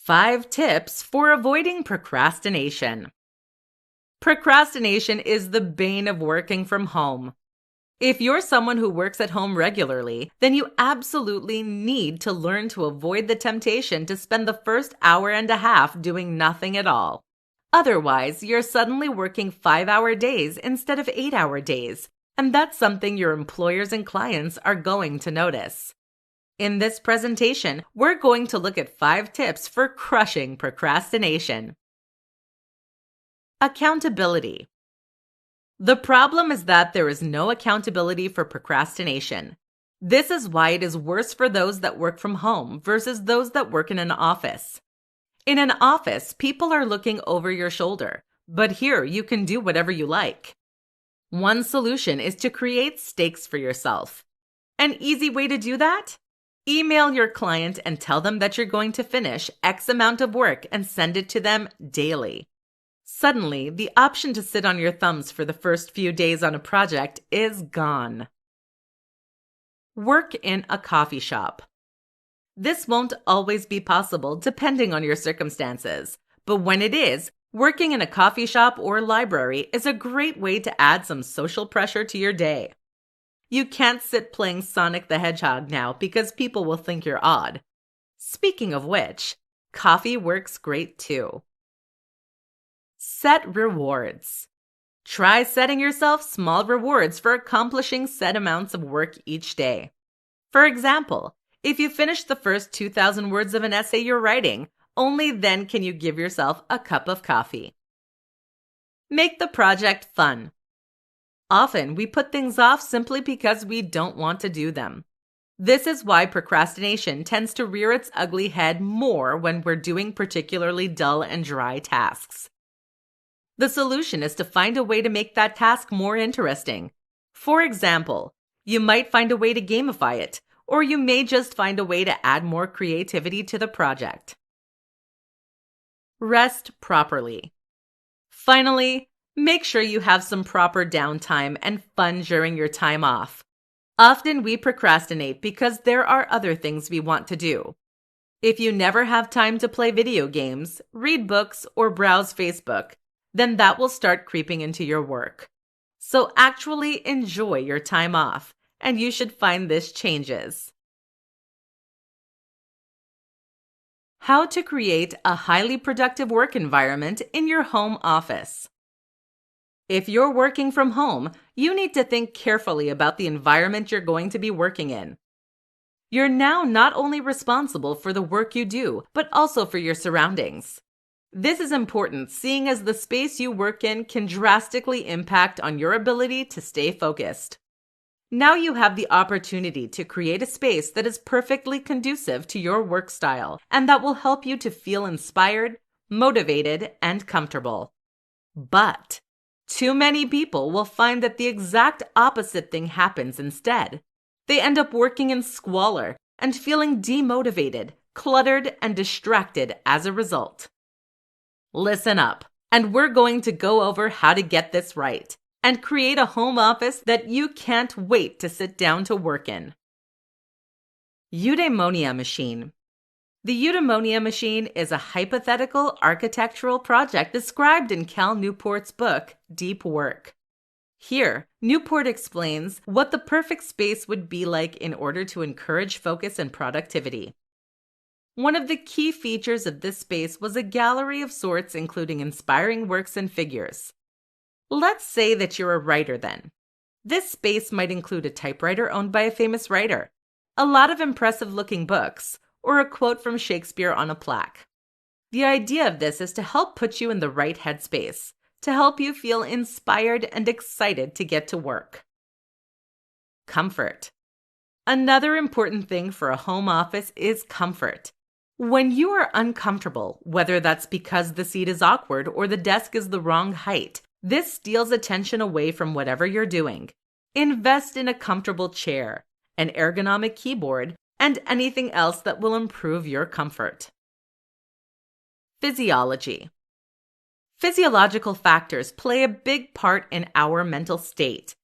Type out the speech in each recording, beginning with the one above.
5 tips for avoiding procrastination. Procrastination is the bane of working from home. If you're someone who works at home regularly, then you absolutely need to learn to avoid the temptation to spend the first hour and a half doing nothing at all. Otherwise, you're suddenly working 5-hour days instead of 8-hour days, and that's something your employers and clients are going to notice. In this presentation, we're going to look at 5 tips for crushing procrastination. Accountability. The problem is that there is no accountability for procrastination. This is why it is worse for those that work from home versus those that work in an office. In an office, people are looking over your shoulder, but here you can do whatever you like. One solution is to create stakes for yourself. An easy way to do that? Email your client and tell them that you're going to finish X amount of work and send it to them daily. Suddenly, the option to sit on your thumbs for the first few days on a project is gone. Work in a coffee shop. This won't always be possible depending on your circumstances, but when it is, working in a coffee shop or library is a great way to add some social pressure to your day. You can't sit playing Sonic the Hedgehog now because people will think you're odd. Speaking of which, coffee works great too. Set rewards. Try setting yourself small rewards for accomplishing set amounts of work each day. For example, if you finish the first 2,000 words of an essay you're writing, only then can you give yourself a cup of coffee. Make the project fun. Often, we put things off simply because we don't want to do them. This is why procrastination tends to rear its ugly head more when we're doing particularly dull and dry tasks. The solution is to find a way to make that task more interesting. For example, you might find a way to gamify it, or you may just find a way to add more creativity to the project. Rest properly. Finally, make sure you have some proper downtime and fun during your time off. Often we procrastinate because there are other things we want to do. If you never have time to play video games, read books, or browse Facebook, then that will start creeping into your work. So actually enjoy your time off, and you should find this changes. How to create a highly productive work environment in your home office. If you're working from home, you need to think carefully about the environment you're going to be working in. You're now not only responsible for the work you do, but also for your surroundings. This is important, seeing as the space you work in can drastically impact on your ability to stay focused. Now you have the opportunity to create a space that is perfectly conducive to your work style and that will help you to feel inspired, motivated, and comfortable. But too many people will find that the exact opposite thing happens instead. They end up working in squalor and feeling demotivated, cluttered, and distracted as a result. Listen up, and we're going to go over how to get this right and create a home office that you can't wait to sit down to work in. Eudaimonia Machine. The Eudaimonia Machine is a hypothetical architectural project described in Cal Newport's book, Deep Work. Here, Newport explains what the perfect space would be like in order to encourage focus and productivity. One of the key features of this space was a gallery of sorts including inspiring works and figures. Let's say that you're a writer then. This space might include a typewriter owned by a famous writer, a lot of impressive-looking books, or a quote from Shakespeare on a plaque. The idea of this is to help put you in the right headspace, to help you feel inspired and excited to get to work. Comfort. Another important thing for a home office is comfort. When you are uncomfortable, whether that's because the seat is awkward or the desk is the wrong height, this steals attention away from whatever you're doing. Invest in a comfortable chair, an ergonomic keyboard, and anything else that will improve your comfort. Physiology. Physiological factors play a big part in our mental state.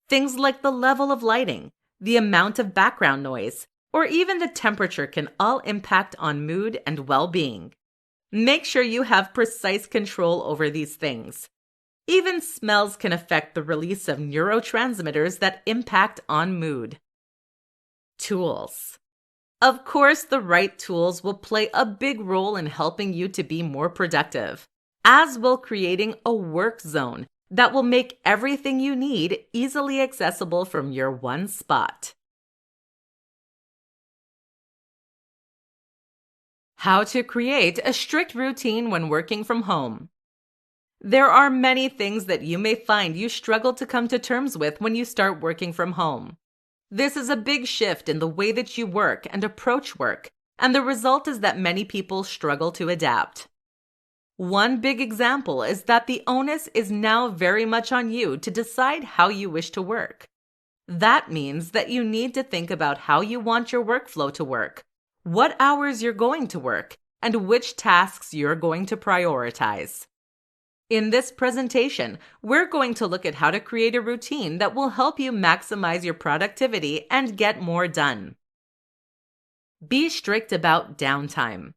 Things like the level of lighting, the amount of background noise, or even the temperature can all impact on mood and well-being. Make sure you have precise control over these things. Even smells can affect the release of neurotransmitters that impact on mood. Tools. Of course, the right tools will play a big role in helping you to be more productive, as will creating a work zone that will make everything you need easily accessible from your one spot. How to create a strict routine when working from home. There are many things that you may find you struggle to come to terms with when you start working from home. This is a big shift in the way that you work and approach work, and the result is that many people struggle to adapt. One big example is that the onus is now very much on you to decide how you wish to work. That means that you need to think about how you want your workflow to work, what hours you're going to work, and which tasks you're going to prioritize. In this presentation, we're going to look at how to create a routine that will help you maximize your productivity and get more done. Be strict about downtime.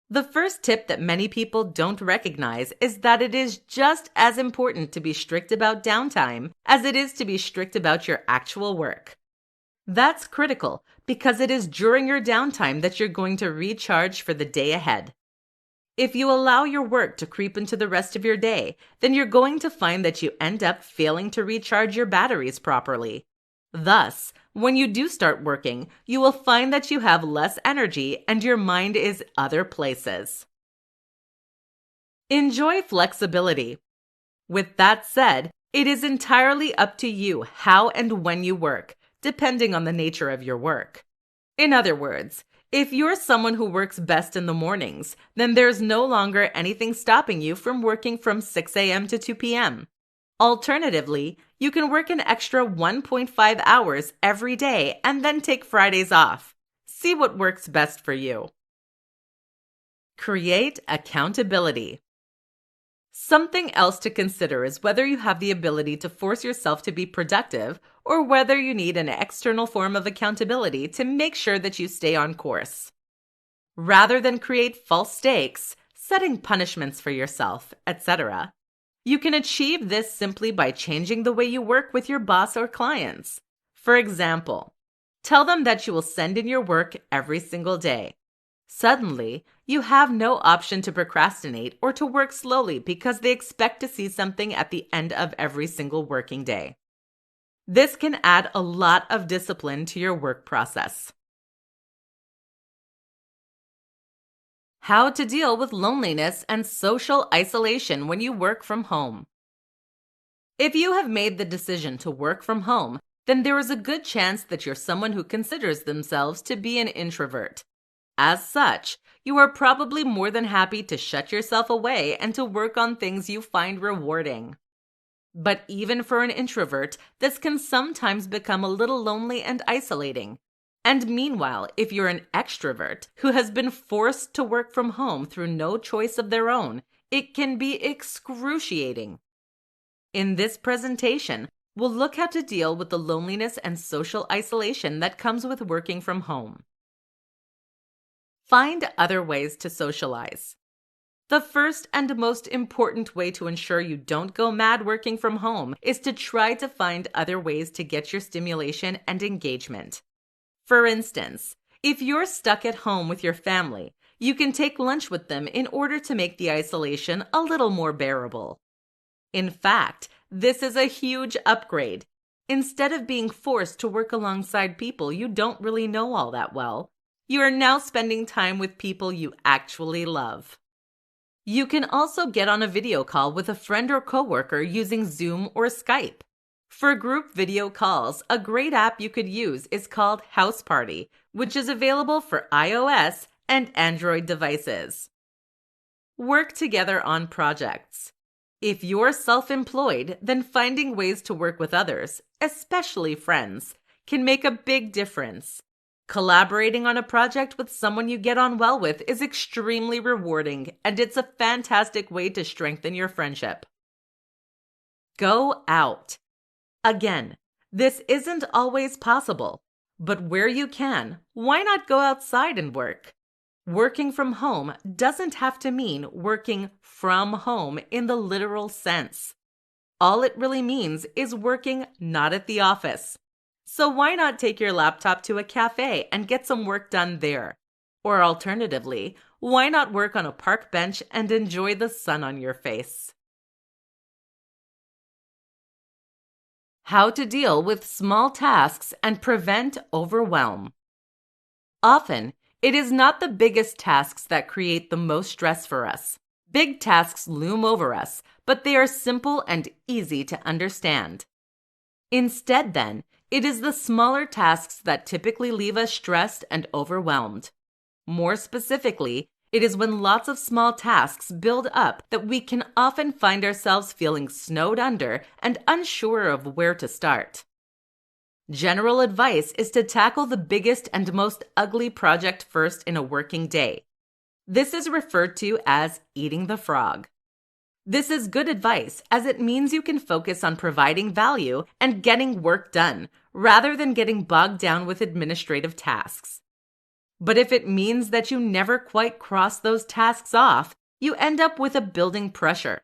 The first tip that many people don't recognize is that it is just as important to be strict about downtime as it is to be strict about your actual work. That's critical because it is during your downtime that you're going to recharge for the day ahead. If you allow your work to creep into the rest of your day, then you're going to find that you end up failing to recharge your batteries properly. Thus, when you do start working, you will find that you have less energy and your mind is other places. Enjoy flexibility. With that said, it is entirely up to you how and when you work, depending on the nature of your work. In other words, if you're someone who works best in the mornings, then there's no longer anything stopping you from working from 6 a.m. to 2 p.m. Alternatively, you can work an extra 1.5 hours every day and then take Fridays off. See what works best for you. Create accountability. Something else to consider is whether you have the ability to force yourself to be productive or whether you need an external form of accountability to make sure that you stay on course. Rather than create false stakes, setting punishments for yourself, etc., you can achieve this simply by changing the way you work with your boss or clients. For example, tell them that you will send in your work every single day. Suddenly, you have no option to procrastinate or to work slowly because they expect to see something at the end of every single working day. This can add a lot of discipline to your work process. How to deal with loneliness and social isolation when you work from home. If you have made the decision to work from home, then there is a good chance that you're someone who considers themselves to be an introvert. As such, you are probably more than happy to shut yourself away and to work on things you find rewarding. But even for an introvert, this can sometimes become a little lonely and isolating. And meanwhile, if you're an extrovert who has been forced to work from home through no choice of their own, it can be excruciating. In this presentation, we'll look how to deal with the loneliness and social isolation that comes with working from home. Find other ways to socialize. The first and most important way to ensure you don't go mad working from home is to try to find other ways to get your stimulation and engagement. For instance, if you're stuck at home with your family, you can take lunch with them in order to make the isolation a little more bearable. In fact, this is a huge upgrade. Instead of being forced to work alongside people you don't really know all that well, you are now spending time with people you actually love. You can also get on a video call with a friend or coworker using Zoom or Skype. For group video calls, a great app you could use is called House Party, which is available for iOS and Android devices. Work together on projects. If you're self-employed, then finding ways to work with others, especially friends, can make a big difference. Collaborating on a project with someone you get on well with is extremely rewarding, and it's a fantastic way to strengthen your friendship. Go out. Again, this isn't always possible, but where you can, why not go outside and work? Working from home doesn't have to mean working from home in the literal sense. All it really means is working not at the office. So why not take your laptop to a cafe and get some work done there? Or alternatively, why not work on a park bench and enjoy the sun on your face? How to deal with small tasks and prevent overwhelm. Often, it is not the biggest tasks that create the most stress for us. Big tasks loom over us, but they are simple and easy to understand. Instead, then, it is the smaller tasks that typically leave us stressed and overwhelmed. More specifically, it is when lots of small tasks build up that we can often find ourselves feeling snowed under and unsure of where to start. General advice is to tackle the biggest and most ugly project first in a working day. This is referred to as eating the frog. This is good advice as it means you can focus on providing value and getting work done rather than getting bogged down with administrative tasks. But if it means that you never quite cross those tasks off, you end up with a building pressure.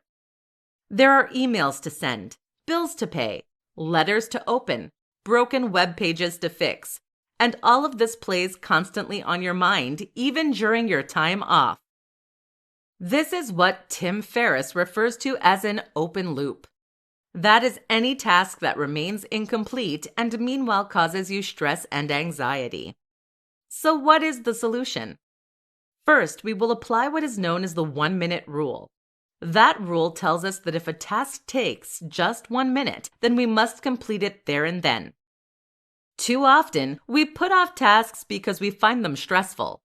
There are emails to send, bills to pay, letters to open, broken web pages to fix, and all of this plays constantly on your mind even during your time off. This is what Tim Ferriss refers to as an open loop. That is any task that remains incomplete and meanwhile causes you stress and anxiety. So what is the solution? First, we will apply what is known as the 1-minute rule. That rule tells us that if a task takes just 1 minute, then we must complete it there and then. Too often, we put off tasks because we find them stressful.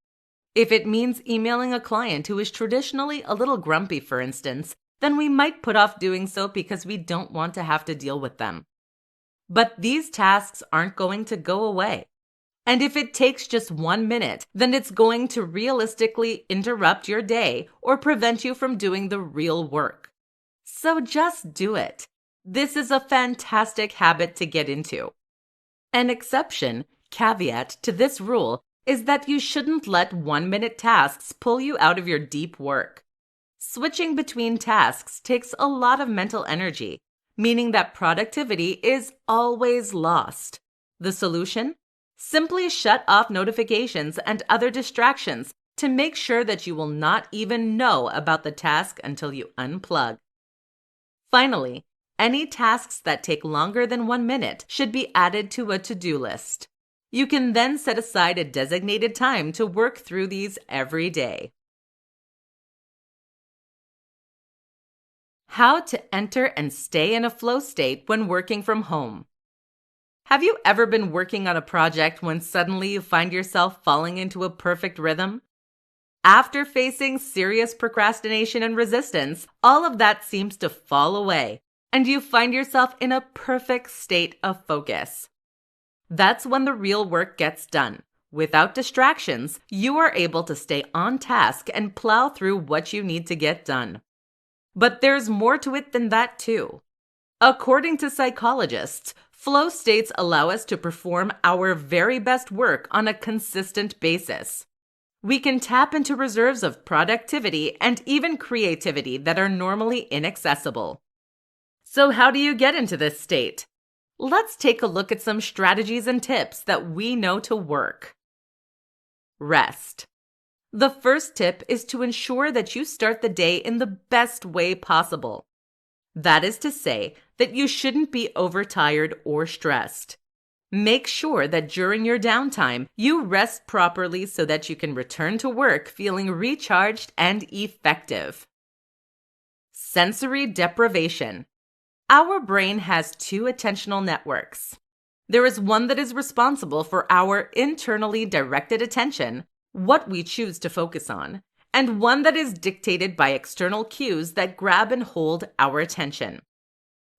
If it means emailing a client who is traditionally a little grumpy, for instance, then we might put off doing so because we don't want to have to deal with them. But these tasks aren't going to go away. And if it takes just 1 minute, then it's going to realistically interrupt your day or prevent you from doing the real work. So just do it. This is a fantastic habit to get into. An exception, caveat to this rule is that you shouldn't let 1-minute tasks pull you out of your deep work. Switching between tasks takes a lot of mental energy, meaning that productivity is always lost. The solution? Simply shut off notifications and other distractions to make sure that you will not even know about the task until you unplug. Finally, any tasks that take longer than 1 minute should be added to a to-do list. You can then set aside a designated time to work through these every day. How to enter and stay in a flow state when working from home. Have you ever been working on a project when suddenly you find yourself falling into a perfect rhythm? After facing serious procrastination and resistance, all of that seems to fall away, and you find yourself in a perfect state of focus. That's when the real work gets done. Without distractions, you are able to stay on task and plow through what you need to get done. But there's more to it than that too. According to psychologists, flow states allow us to perform our very best work on a consistent basis. We can tap into reserves of productivity and even creativity that are normally inaccessible. So how do you get into this state? Let's take a look at some strategies and tips that we know to work. Rest. The first tip is to ensure that you start the day in the best way possible. That is to say that you shouldn't be overtired or stressed. Make sure that during your downtime, you rest properly so that you can return to work feeling recharged and effective. Sensory deprivation. Our brain has 2 attentional networks. There is one that is responsible for our internally directed attention, what we choose to focus on, and one that is dictated by external cues that grab and hold our attention.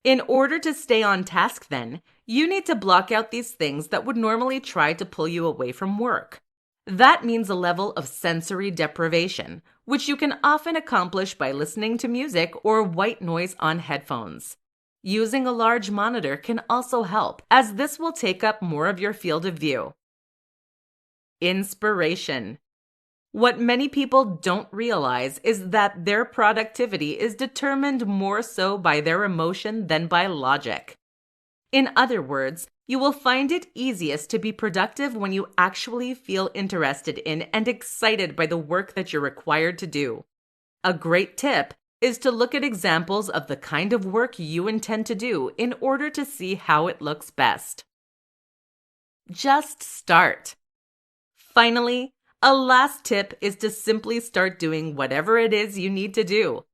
In order to stay on task, then, you need to block out these things that would normally try to pull you away from work. That means a level of sensory deprivation, which you can often accomplish by listening to music or white noise on headphones. Using a large monitor can also help, as this will take up more of your field of view. Inspiration. What many people don't realize is that their productivity is determined more so by their emotion than by logic. In other words, you will find it easiest to be productive when you actually feel interested in and excited by the work that you're required to do. A great tip is to look at examples of the kind of work you intend to do in order to see how it looks best. Just start. Finally, a last tip is to simply start doing whatever it is you need to do.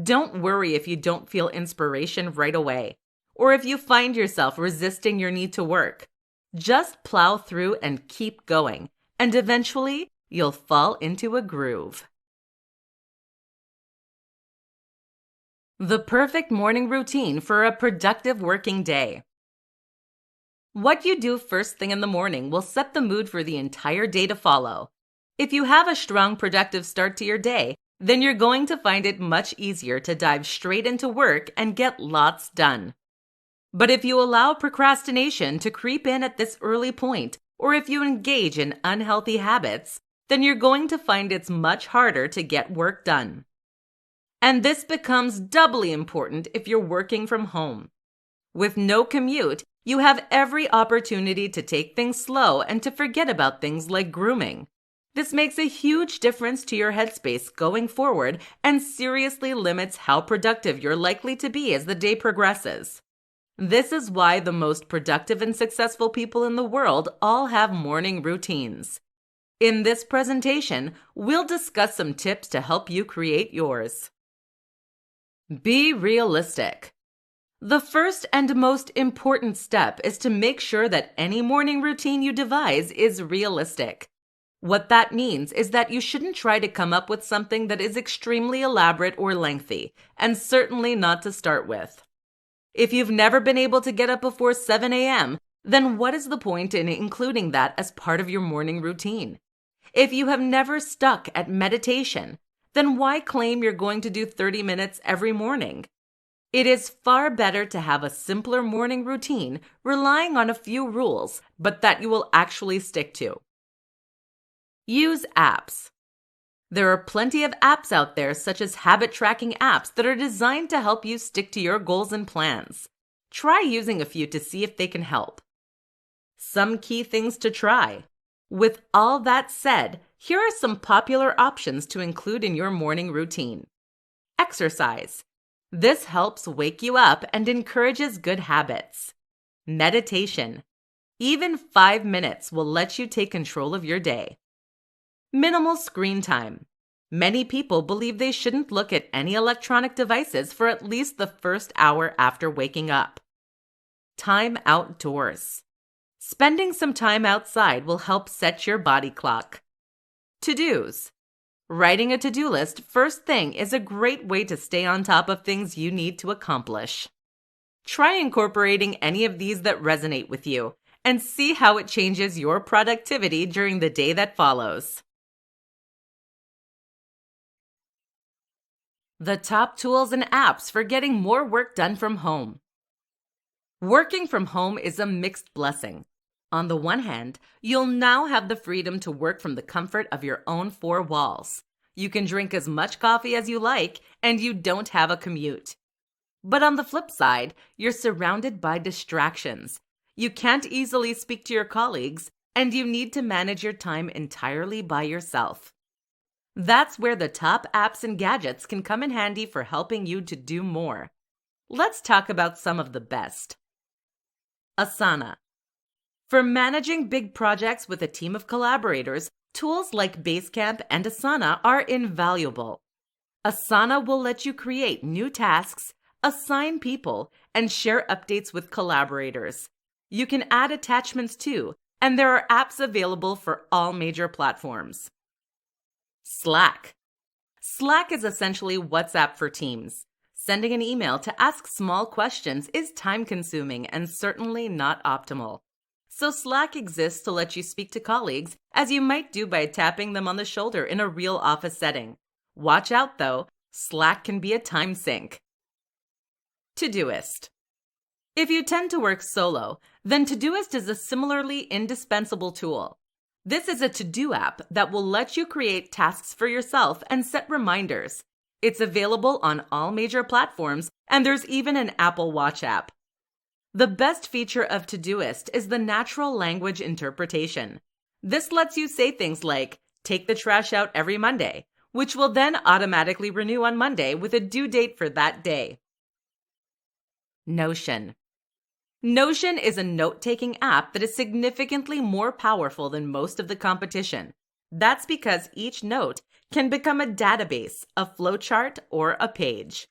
Don't worry if you don't feel inspiration right away, or if you find yourself resisting your need to work. Just plow through and keep going, and eventually you'll fall into a groove. The perfect morning routine for a productive working day. What you do first thing in the morning will set the mood for the entire day to follow. If you have a strong, productive start to your day, then you're going to find it much easier to dive straight into work and get lots done. But if you allow procrastination to creep in at this early point, or if you engage in unhealthy habits, then you're going to find it's much harder to get work done. And this becomes doubly important if you're working from home. With no commute, you have every opportunity to take things slow and to forget about things like grooming. This makes a huge difference to your headspace going forward and seriously limits how productive you're likely to be as the day progresses. This is why the most productive and successful people in the world all have morning routines. In this presentation, we'll discuss some tips to help you create yours. Be realistic. The first and most important step is to make sure that any morning routine you devise is realistic. What that means is that you shouldn't try to come up with something that is extremely elaborate or lengthy, and certainly not to start with. If you've never been able to get up before 7 a.m., then what is the point in including that as part of your morning routine? If you have never stuck at meditation, then why claim you're going to do 30 minutes every morning? It is far better to have a simpler morning routine relying on a few rules, but that you will actually stick to. Use apps. There are plenty of apps out there, such as habit tracking apps, that are designed to help you stick to your goals and plans. Try using a few to see if they can help. Some key things to try. With all that said, here are some popular options to include in your morning routine. Exercise. This helps wake you up and encourages good habits. Meditation. Even 5 minutes will let you take control of your day. Minimal screen time. Many people believe they shouldn't look at any electronic devices for at least the first hour after waking up. Time outdoors. Spending some time outside will help set your body clock. To-dos. Writing a to-do list first thing is a great way to stay on top of things you need to accomplish. Try incorporating any of these that resonate with you and see how it changes your productivity during the day that follows. The top tools and apps for getting more work done from home. Working from home is a mixed blessing. On the one hand, you'll now have the freedom to work from the comfort of your own four walls. You can drink as much coffee as you like, and you don't have a commute. But on the flip side, you're surrounded by distractions. You can't easily speak to your colleagues, and you need to manage your time entirely by yourself. That's where the top apps and gadgets can come in handy for helping you to do more. Let's talk about some of the best. Asana. For managing big projects with a team of collaborators, tools like Basecamp and Asana are invaluable. Asana will let you create new tasks, assign people, and share updates with collaborators. You can add attachments too, and there are apps available for all major platforms. Slack. Slack is essentially WhatsApp for teams. Sending an email to ask small questions is time-consuming and certainly not optimal. So Slack exists to let you speak to colleagues as you might do by tapping them on the shoulder in a real office setting. Watch out though, Slack can be a time sink. Todoist. If you tend to work solo, then Todoist is a similarly indispensable tool. This is a to-do app that will let you create tasks for yourself and set reminders. It's available on all major platforms, and there's even an Apple Watch app. The best feature of Todoist is the natural language interpretation. This lets you say things like, take the trash out every Monday, which will then automatically renew on Monday with a due date for that day. Notion. Notion is a note-taking app that is significantly more powerful than most of the competition. That's because each note can become a database, a flowchart, or a page.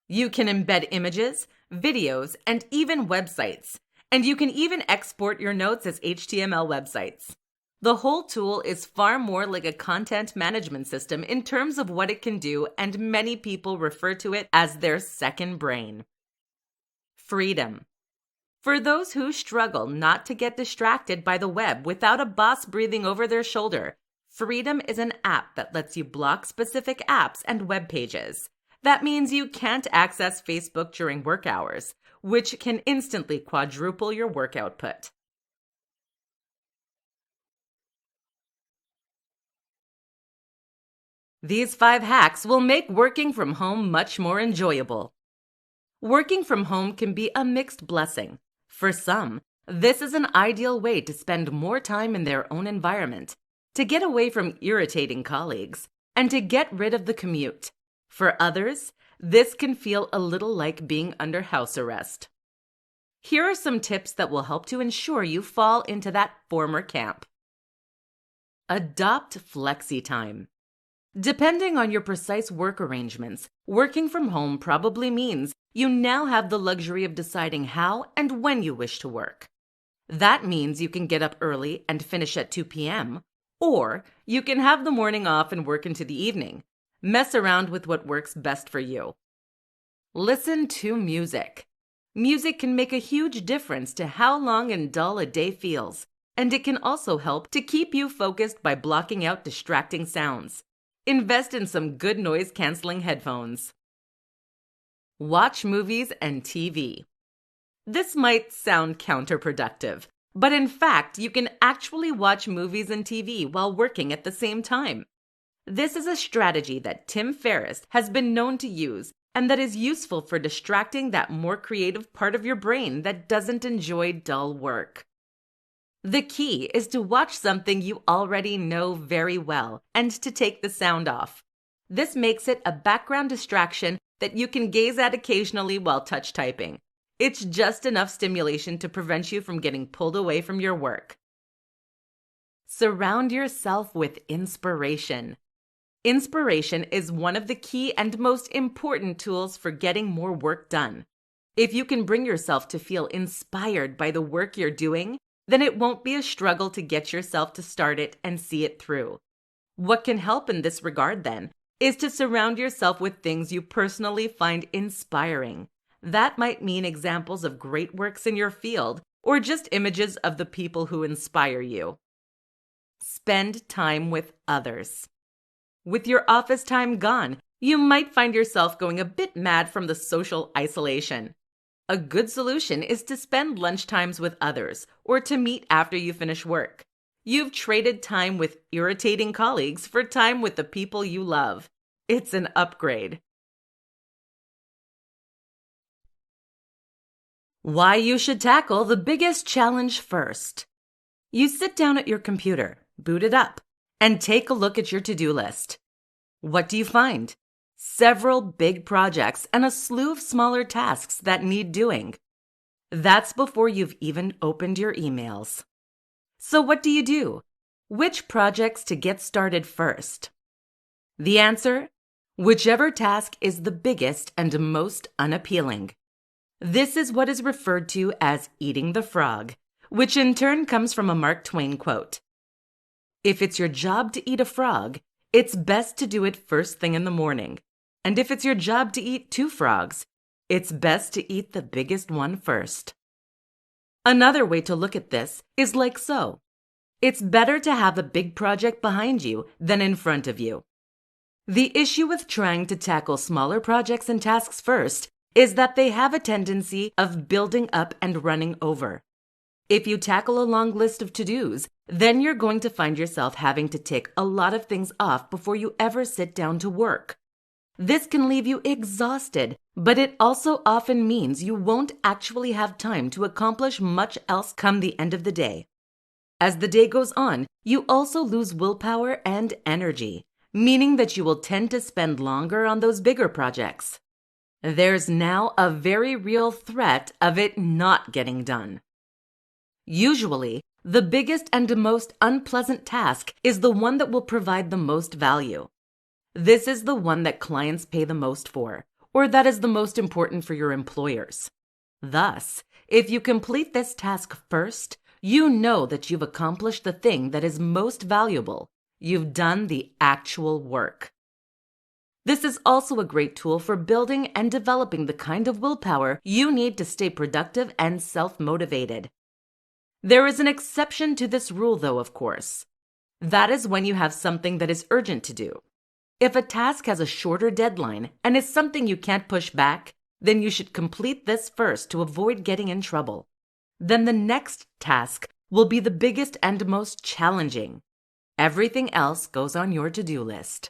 You can embed images, videos, and even websites. And you can even export your notes as HTML websites. The whole tool is far more like a content management system in terms of what it can do, and many people refer to it as their second brain. Freedom. For those who struggle not to get distracted by the web without a boss breathing over their shoulder, Freedom is an app that lets you block specific apps and web pages. That means you can't access Facebook during work hours, which can instantly quadruple your work output. These 5 hacks will make working from home much more enjoyable. Working from home can be a mixed blessing. For some, this is an ideal way to spend more time in their own environment, to get away from irritating colleagues, and to get rid of the commute. For others, this can feel a little like being under house arrest. Here are some tips that will help to ensure you fall into that former camp. Adopt flexi time. Depending on your precise work arrangements, working from home probably means you now have the luxury of deciding how and when you wish to work. That means you can get up early and finish at 2 p.m., or you can have the morning off and work into the evening. Mess around with what works best for you. Listen to music. Music can make a huge difference to how long and dull a day feels, and it can also help to keep you focused by blocking out distracting sounds. Invest in some good noise-canceling headphones. Watch movies and TV. This might sound counterproductive, but in fact, you can actually watch movies and TV while working at the same time. This is a strategy that Tim Ferriss has been known to use, and that is useful for distracting that more creative part of your brain that doesn't enjoy dull work. The key is to watch something you already know very well and to take the sound off. This makes it a background distraction that you can gaze at occasionally while touch typing. It's just enough stimulation to prevent you from getting pulled away from your work. Surround yourself with inspiration. Inspiration is one of the key and most important tools for getting more work done. If you can bring yourself to feel inspired by the work you're doing, then it won't be a struggle to get yourself to start it and see it through. What can help in this regard, then, is to surround yourself with things you personally find inspiring. That might mean examples of great works in your field, or just images of the people who inspire you. Spend time with others. With your office time gone, you might find yourself going a bit mad from the social isolation. A good solution is to spend lunchtimes with others, or to meet after you finish work. You've traded time with irritating colleagues for time with the people you love. It's an upgrade. Why you should tackle the biggest challenge first. You sit down at your computer, boot it up, and take a look at your to-do list. What do you find? Several big projects and a slew of smaller tasks that need doing. That's before you've even opened your emails. So what do you do? Which projects to get started first? The answer? Whichever task is the biggest and most unappealing. This is what is referred to as eating the frog, which in turn comes from a Mark Twain quote. If it's your job to eat a frog, it's best to do it first thing in the morning. And if it's your job to eat 2 frogs, it's best to eat the biggest one first. Another way to look at this is like so. It's better to have a big project behind you than in front of you. The issue with trying to tackle smaller projects and tasks first is that they have a tendency of building up and running over. If you tackle a long list of to-dos, then you're going to find yourself having to tick a lot of things off before you ever sit down to work. This can leave you exhausted, but it also often means you won't actually have time to accomplish much else come the end of the day. As the day goes on, you also lose willpower and energy, meaning that you will tend to spend longer on those bigger projects. There's now a very real threat of it not getting done. Usually, the biggest and most unpleasant task is the one that will provide the most value. This is the one that clients pay the most for, or that is the most important for your employers. Thus, if you complete this task first, you know that you've accomplished the thing that is most valuable. You've done the actual work. This is also a great tool for building and developing the kind of willpower you need to stay productive and self-motivated. There is an exception to this rule, though, of course. That is when you have something that is urgent to do. If a task has a shorter deadline and is something you can't push back, then you should complete this first to avoid getting in trouble. Then the next task will be the biggest and most challenging. Everything else goes on your to-do list.